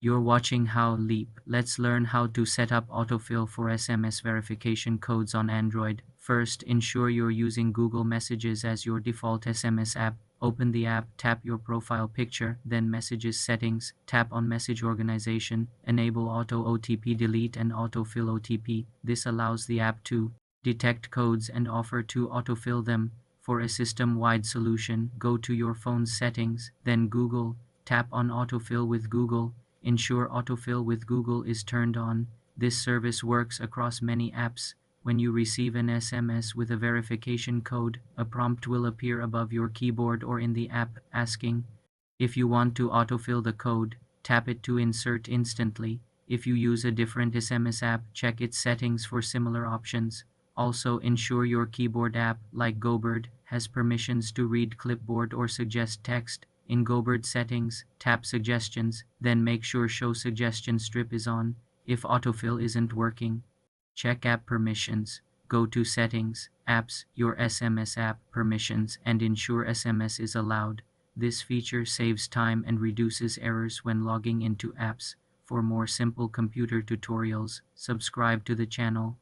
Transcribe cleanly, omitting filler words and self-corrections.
You're watching How Leap. Let's learn how to set up autofill for SMS verification codes on Android. First, ensure you're using Google Messages as your default SMS app. Open the app, tap your profile picture, then Messages settings, tap on Message Organization, enable Auto OTP Delete and Autofill OTP. This allows the app to detect codes and offer to autofill them. For a system-wide solution, go to your phone's settings, then Google, tap on Autofill with Google. Ensure Autofill with Google is turned on. This service works across many apps. When you receive an SMS with a verification code, a prompt will appear above your keyboard or in the app asking if you want to autofill the code. Tap it to insert instantly. If you use a different SMS app, check its settings for similar options. Also, ensure your keyboard app, like GoBird, has permissions to read clipboard or suggest text. In GoBird settings, tap Suggestions, then make sure Show Suggestion Strip is on. If autofill isn't working, check App Permissions. Go to Settings, Apps, your SMS app permissions, and ensure SMS is allowed. This feature saves time and reduces errors when logging into apps. For more simple computer tutorials, subscribe to the channel.